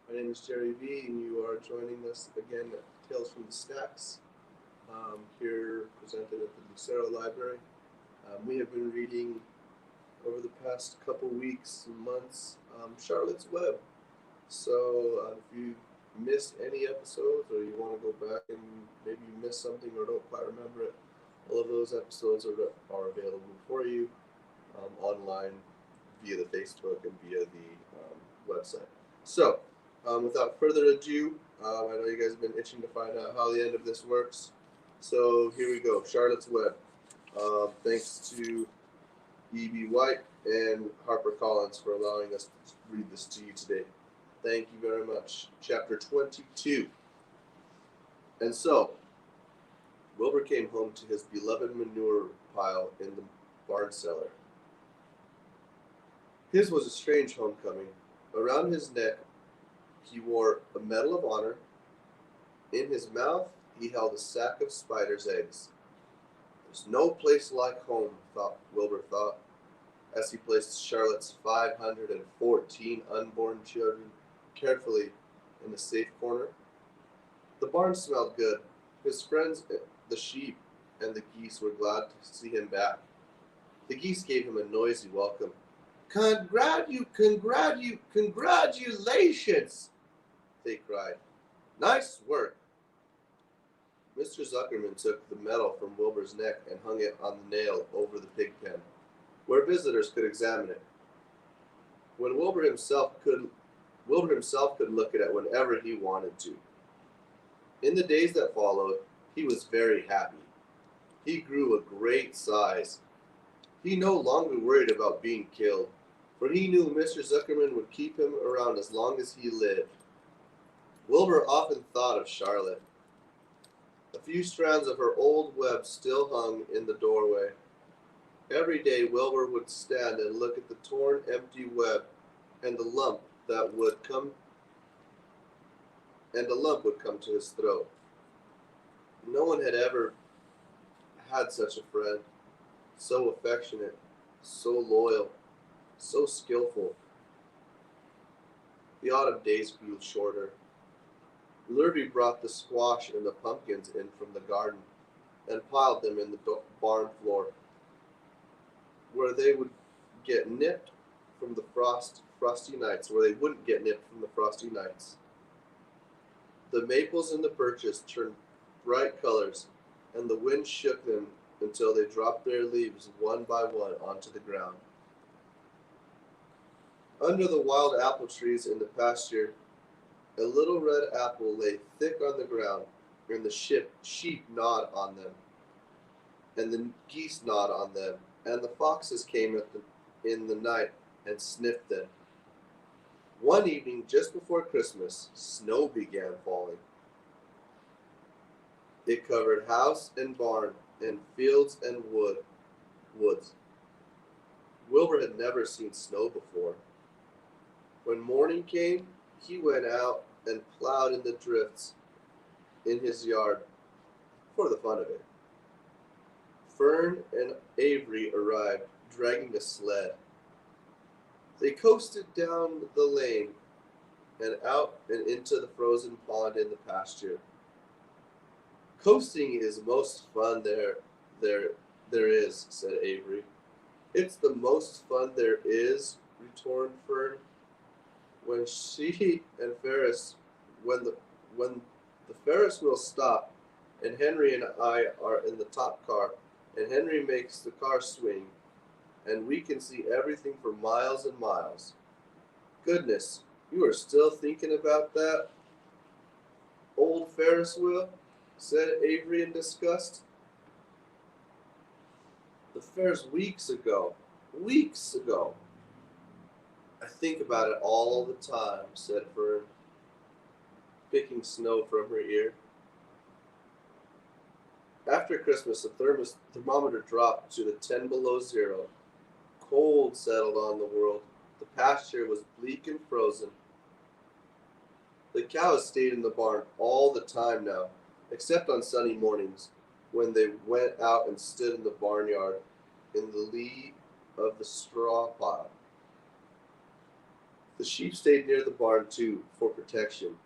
My name is Jerry V, and you are joining us again at Tales from the Stacks, here presented at the Lucero Library. We have been reading over the past couple weeks and months Charlotte's Web. So if you missed any episodes or you want to go back and maybe you missed something or don't quite remember it, all of those episodes are available for you online via the Facebook and via the website. So, without further ado, I know you guys have been itching to find out how the end of this works. So here we go. Charlotte's Web. Thanks to E.B. White and HarperCollins for allowing us to read this to you today. Thank you very much. Chapter 22. And so, Wilbur came home to his beloved manure pile in the barn cellar. His was a strange homecoming. Around his neck he wore a Medal of Honor. In his mouth he held a sack of spider's eggs. There's no place like home, Wilbur thought, as he placed Charlotte's 514 unborn children carefully in a safe corner. The barn smelled good. His friends, the sheep and the geese, were glad to see him back. The geese gave him a noisy welcome. Congratulations, they cried. Nice work. Mr. Zuckerman took the medal from Wilbur's neck and hung it on the nail over the pig pen, where visitors could examine it. When Wilbur himself could look at it whenever he wanted to. In the days that followed, he was very happy. He grew a great size. He no longer worried about being killed, for he knew Mr. Zuckerman would keep him around as long as he lived. Wilbur often thought of Charlotte. A few strands of her old web still hung in the doorway. Every day Wilbur would stand and look at the torn, empty web, and a lump would come to his throat. No one had ever had such a friend, so affectionate, so loyal, so skillful. The autumn days grew shorter. Lurvy brought the squash and the pumpkins in from the garden and piled them in the barn floor, where they would get nipped from the frosty nights, where they wouldn't get nipped from the frosty nights. The maples and the birches turned bright colors, and the wind shook them until they dropped their leaves one by one onto the ground. Under the wild apple trees in the pasture, a little red apple lay thick on the ground, and the sheep gnawed on them, and the geese gnawed on them, and the foxes came in the night and sniffed them. One evening, just before Christmas, snow began falling. It covered house and barn, and fields and woods. Wilbur had never seen snow before. When morning came, he went out and plowed in the drifts in his yard for the fun of it. Fern and Avery arrived, dragging a sled. They coasted down the lane and out and into the frozen pond in the pasture. Coasting is most fun there is, said Avery. It's the most fun there is, retorted Fern. When she and Ferris, when the Ferris wheel stop, and Henry and I are in the top car, and Henry makes the car swing, and we can see everything for miles and miles. Goodness, you are still thinking about that old Ferris wheel? Said Avery in disgust. The Ferris weeks ago. Weeks ago. I think about it all the time, said Fern, picking snow from her ear. After Christmas, the thermometer dropped to the 10 below zero. Cold settled on the world. The pasture was bleak and frozen. The cows stayed in the barn all the time now, except on sunny mornings, when they went out and stood in the barnyard in the lee of the straw pile. The sheep stayed near the barn too, for protection.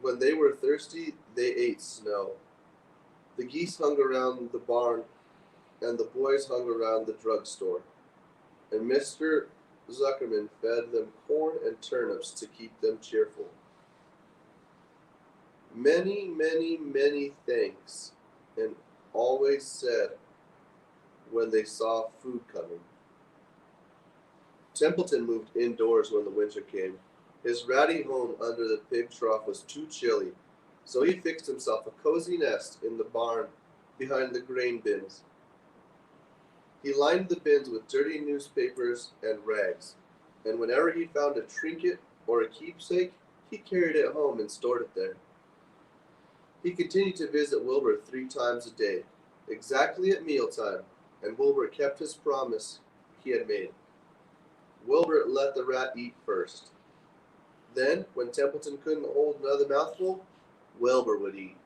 When they were thirsty, they ate snow. The geese hung around the barn, and the boys hung around the drugstore. And Mr. Zuckerman fed them corn and turnips to keep them cheerful. Many, many, many thanks, and always said when they saw food coming. Templeton moved indoors when the winter came. His ratty home under the pig trough was too chilly, so he fixed himself a cozy nest in the barn behind the grain bins. He lined the bins with dirty newspapers and rags, and whenever he found a trinket or a keepsake, he carried it home and stored it there. He continued to visit Wilbur 3 times a day, exactly at mealtime, and Wilbur kept his promise he had made. Wilbur let the rat eat first. Then, when Templeton couldn't hold another mouthful, Wilbur would eat.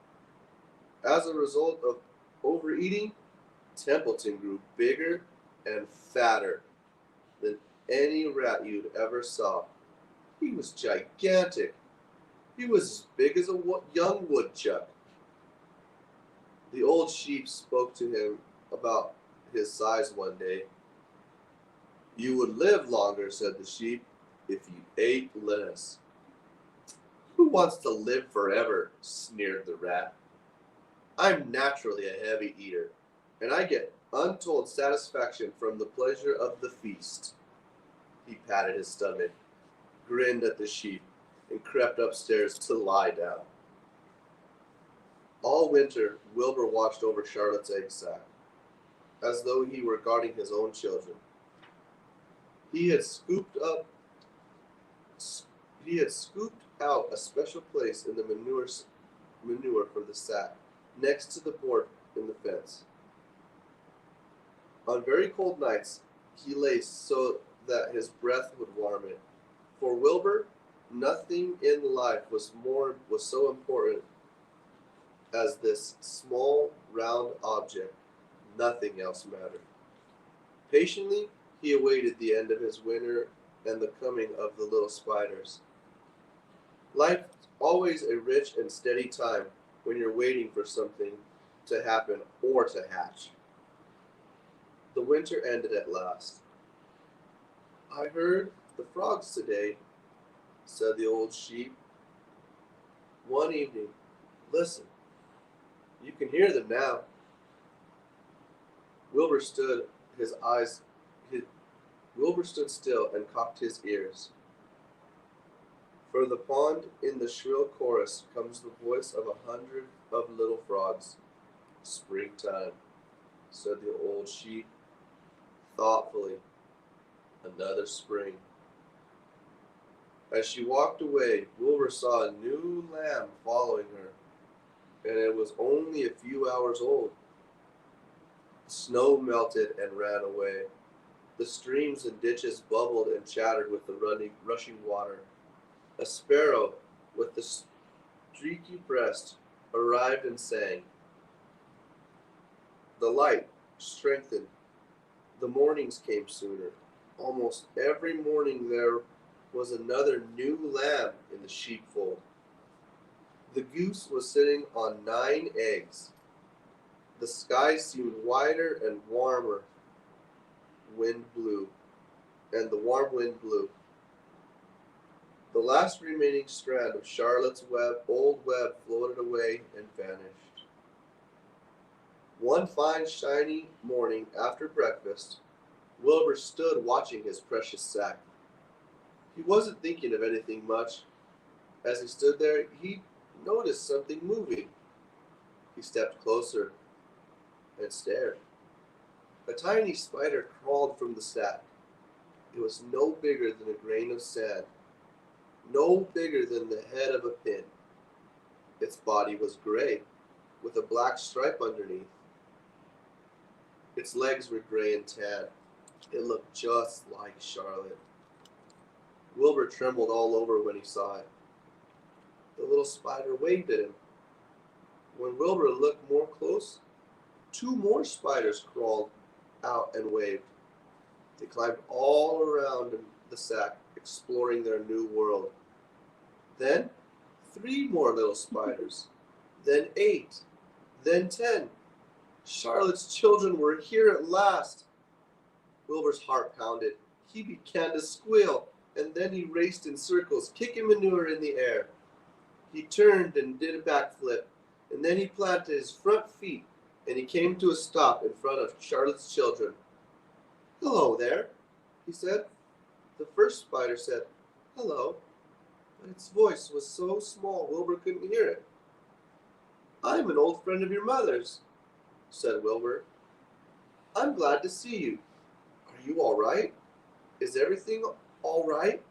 As a result of overeating, Templeton grew bigger and fatter than any rat you'd ever saw. He was gigantic. He was as big as a young woodchuck. The old sheep spoke to him about his size one day. "You would live longer," said the sheep, "if you ate less." "Who wants to live forever?" sneered the rat. "I'm naturally a heavy eater, and I get untold satisfaction from the pleasure of the feast." He patted his stomach, grinned at the sheep, and crept upstairs to lie down. All winter, Wilbur watched over Charlotte's egg sack, as though he were guarding his own children. He had scooped out a special place in the manure for the sack, next to the board in the fence. On very cold nights, he lay so that his breath would warm it. For Wilbur, nothing in life was so important as this small, round object. Nothing else mattered. Patiently, he awaited the end of his winter and the coming of the little spiders. Life's always a rich and steady time when you're waiting for something to happen or to hatch. The winter ended at last. "I heard the frogs today," said the old sheep, one evening. "Listen, you can hear them now." Wilbur stood his eyes. Wilbur stood still and cocked his ears. "For the pond in the shrill chorus comes the voice of 100 of little frogs. Springtime," said the old sheep, thoughtfully. "Another spring." As she walked away, Wilbur saw a new lamb following her, and it was only a few hours old. The snow melted and ran away. The streams and ditches bubbled and chattered with the rushing water. A sparrow with the streaky breast arrived and sang. The light strengthened. The mornings came sooner. Almost every morning there was another new lamb in the sheepfold. The goose was sitting on 9 eggs. The sky seemed wider and warmer. Wind blew, and the warm wind blew. The last remaining strand of Charlotte's old web floated away and vanished. One fine, shiny morning after breakfast, Wilbur stood watching his precious sack. He wasn't thinking of anything much. As he stood there, he noticed something moving. He stepped closer and stared. A tiny spider crawled from the sack. It was no bigger than a grain of sand, no bigger than the head of a pin. Its body was gray, with a black stripe underneath. Its legs were gray and tan. It looked just like Charlotte. Wilbur trembled all over when he saw it. The little spider waved at him. When Wilbur looked more close, 2 more spiders crawled out and waved. They climbed all around the sack exploring their new world. Then 3 more little spiders, then 8, then 10. Charlotte's children were here at last. Wilbur's heart pounded. He began to squeal, and then he raced in circles, kicking manure in the air. He turned and did a backflip, and then he planted his front feet, and he came to a stop in front of Charlotte's children. "Hello there," he said. The first spider said, "Hello," but its voice was so small Wilbur couldn't hear it. "I'm an old friend of your mother's," said Wilbur. "I'm glad to see you. Are you all right? Is everything all right?"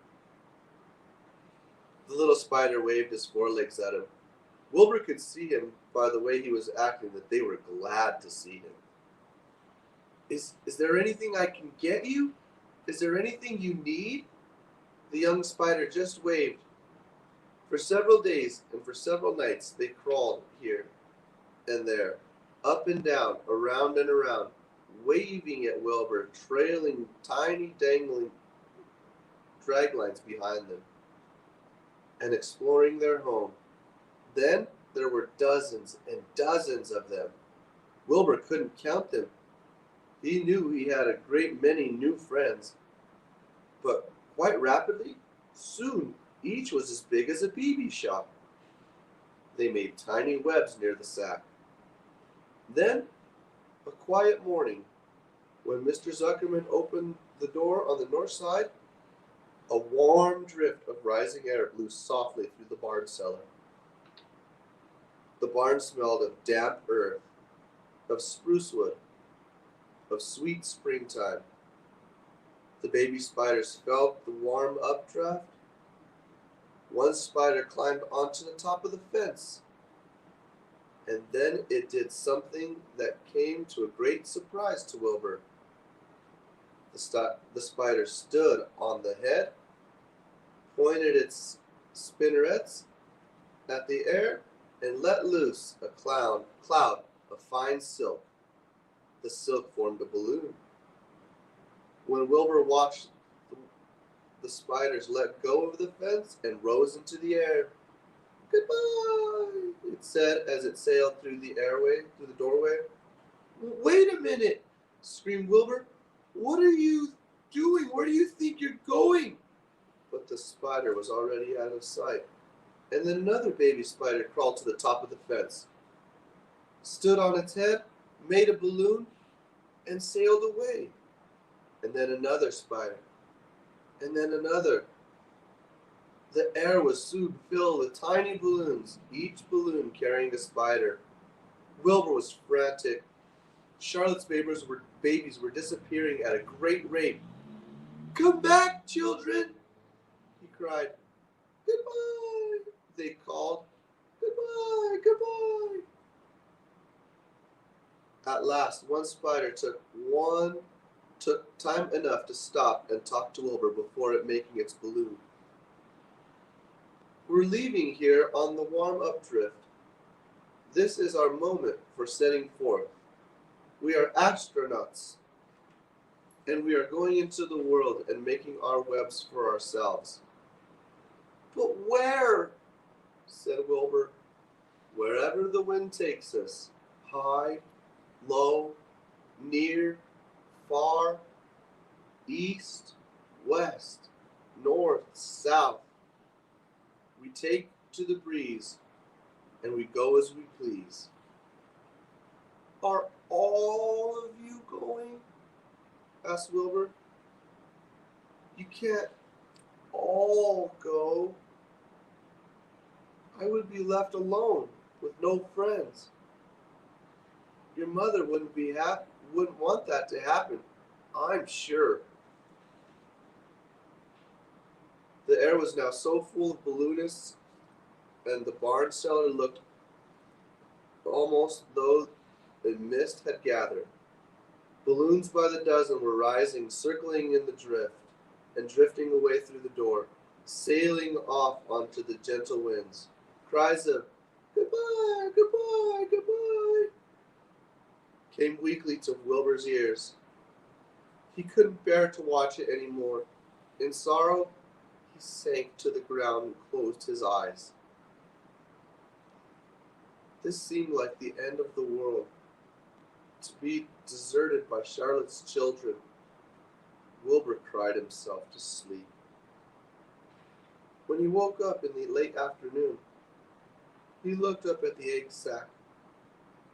The little spider waved his forelegs at him. Wilbur could see him by the way he was acting that they were glad to see him. Is there anything I can get you? Is there anything you need?" The young spider just waved. For several days and for several nights they crawled here and there, up and down, around and around, waving at Wilbur, trailing tiny dangling draglines behind them, and exploring their home. Then there were dozens and dozens of them. Wilbur couldn't count them. He knew he had a great many new friends, but quite rapidly, soon each was as big as a BB shot. They made tiny webs near the sack. Then, a quiet morning, when Mr. Zuckerman opened the door on the north side, a warm drift of rising air blew softly through the barn cellar. The barn smelled of damp earth, of spruce wood, of sweet springtime. The baby spiders felt the warm updraft. One spider climbed onto the top of the fence, and then it did something that came to a great surprise to Wilbur. The spider stood on the head, pointed its spinnerets at the air, and let loose a cloud of fine silk. The silk formed a balloon. When Wilbur watched, the spiders let go of the fence and rose into the air. "Goodbye," it said as it sailed through the doorway. "Wait a minute," screamed Wilbur. "What are you doing? Where do you think you're going?" But the spider was already out of sight. And then another baby spider crawled to the top of the fence, stood on its head, made a balloon, and sailed away. And then another spider, and then another. The air was soon filled with tiny balloons, each balloon carrying a spider. Wilbur was frantic. Charlotte's babies were disappearing at a great rate. "Come back, children," he cried. "Goodbye," they called. "Goodbye, goodbye." At last, one spider took time enough to stop and talk to Wilbur before it making its balloon. "We're leaving here on the warm updrift. This is our moment for setting forth. We are astronauts, and we are going into the world and making our webs for ourselves." "But where?" said Wilbur. "Wherever the wind takes us, high, low, near, far, east, west, north, south. We take to the breeze, and we go as we please." "Are all of you going?" asked Wilbur. "You can't all go. I would be left alone with no friends. Your mother wouldn't want that to happen, I'm sure." The air was now so full of balloonists, and the barn cellar looked almost though a mist had gathered. Balloons by the dozen were rising, circling in the drift, and drifting away through the door, sailing off onto the gentle winds. Cries of "Goodbye, goodbye, goodbye" came weakly to Wilbur's ears. He couldn't bear to watch it any more. In sorrow, He sank to the ground and closed his eyes. This seemed like the end of the world. To be deserted by Charlotte's children. Wilbur cried himself to sleep. When he woke up in the late afternoon, he looked up at the egg sack.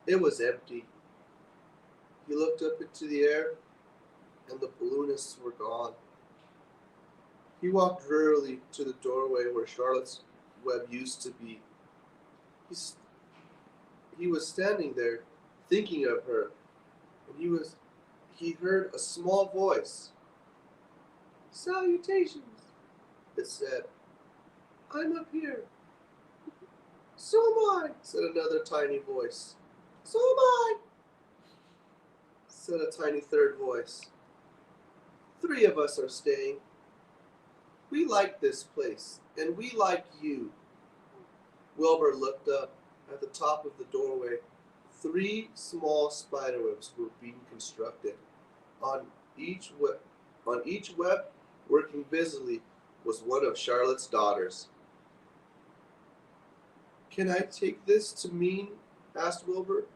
It was empty. He looked up into the air, and the balloonists were gone. He walked drearily to the doorway where Charlotte's web used to be. He was standing there, thinking of her, and he heard a small voice. "Salutations," it said. "I'm up here." "So am I," said another tiny voice. "So am I," said a tiny third voice. "Three of us are staying. We like this place, and we like you." Wilbur looked up. At the top of the doorway, 3 small spiderwebs were being constructed. On each web, working busily, was one of Charlotte's daughters. "Can I take this to mean," asked Wilbur,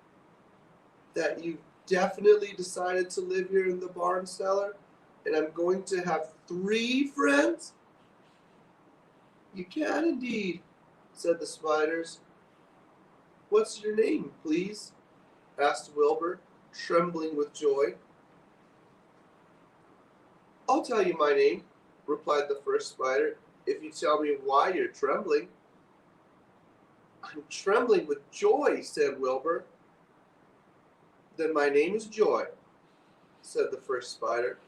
"that you've definitely decided to live here in the barn cellar, and I'm going to have 3 friends?" "You can indeed," said the spiders. "What's your name, please?" asked Wilbur, trembling with joy. "I'll tell you my name," replied the first spider, "if you tell me why you're trembling." "I'm trembling with joy," said Wilbur. "Then my name is Joy," said the first spider.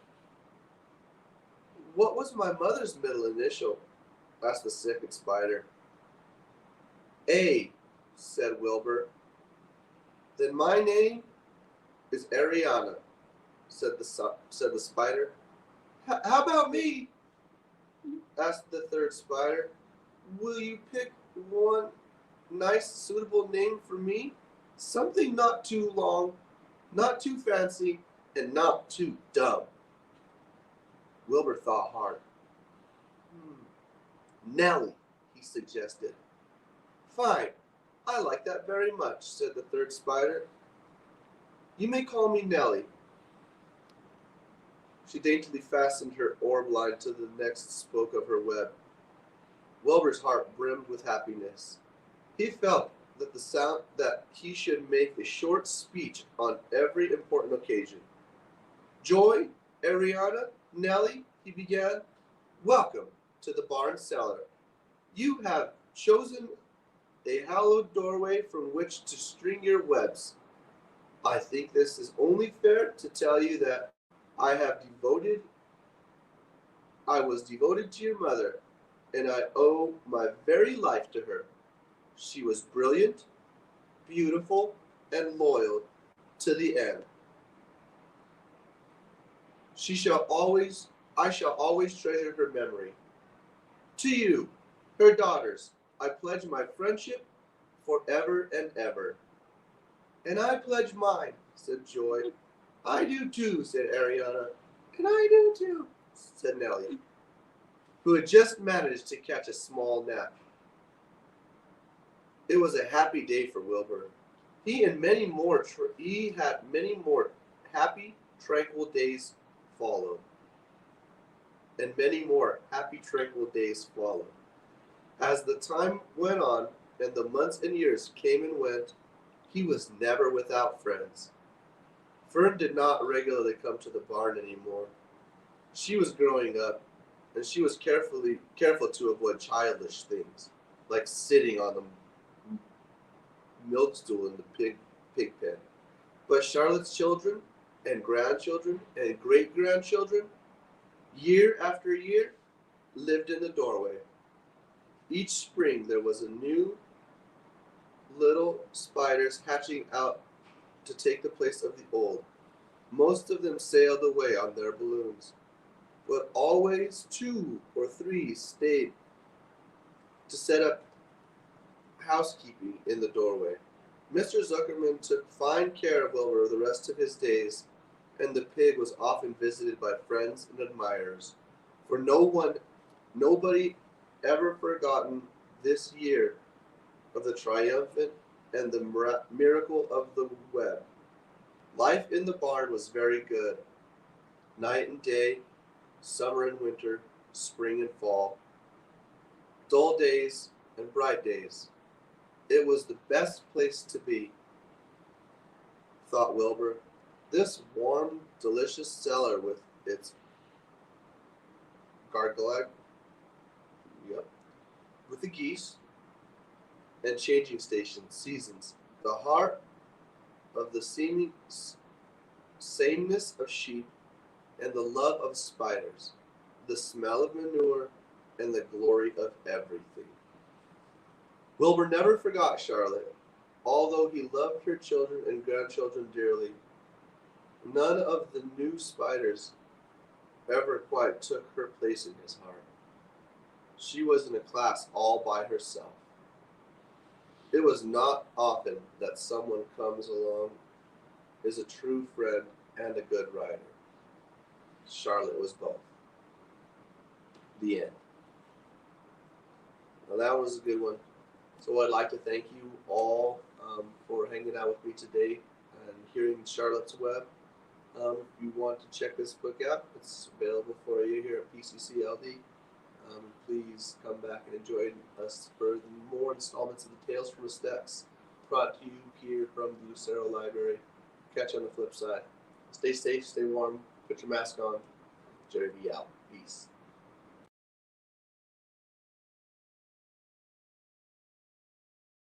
"What was my mother's middle initial?" asked the second spider. "A," said Wilbur. "Then my name is Ariana," said the spider. "How about me?" asked the third spider. "Will you pick one nice, suitable name for me? Something not too long, not too fancy, and not too dumb." Wilbur thought hard. "Nellie," he suggested. "Fine, I like that very much," said the third spider. "You may call me Nellie." She daintily fastened her orb line to the next spoke of her web. Wilbur's heart brimmed with happiness. He felt that he should make a short speech on every important occasion. "Joy, Ariana, Nellie," he began, "welcome to the barn cellar. You have chosen a hallowed doorway from which to string your webs. I think this is only fair to tell you that I was devoted to your mother, and I owe my very life to her. She was brilliant, beautiful, and loyal to the end. I shall always treasure her memory. To you, her daughters, I pledge my friendship forever and ever." "And I pledge mine," said Joy. "I do too," said Ariana. "And I do too," said Nellie, who had just managed to catch a small nap. It was a happy day for Wilbur. He had many more happy, tranquil days followed. And many more happy, tranquil days followed. As the time went on, and the months and years came and went, he was never without friends. Fern did not regularly come to the barn anymore. She was growing up, and she was careful to avoid childish things, like sitting on the milk stool in the pig pen. But Charlotte's children and grandchildren and great-grandchildren, year after year, lived in the doorway. Each spring there was a new little spiders hatching out to take the place of the old. Most of them sailed away on their balloons, but always 2 or 3 stayed to set up housekeeping in the doorway. Mr. Zuckerman took fine care of Wilbur the rest of his days, and the pig was often visited by friends and admirers, for no one Nobody ever forgotten this year of the triumphant and the miracle of the web. Life in the barn was very good. Night and day, summer and winter, spring and fall, dull days and bright days. It was the best place to be, thought Wilbur. This warm, delicious cellar with its gargoyle, yep, with the geese and changing stations, seasons, the heart of the seeming sameness of sheep and the love of spiders, the smell of manure and the glory of everything. Wilbur never forgot Charlotte. Although he loved her children and grandchildren dearly, none of the new spiders ever quite took her place in his heart. She was in a class all by herself. It was not often that someone comes along, is a true friend, and a good rider. Charlotte was both. The end. Well, that was a good one. So I'd like to thank you all for hanging out with me today and hearing Charlotte's Web. If you want to check this book out, it's available for you here at PCCLD. Please come back and enjoy us for more installments of the Tales from the Stacks, brought to you here from the Lucero Library. Catch you on the flip side. Stay safe, stay warm, put your mask on. Jerry B out. Peace.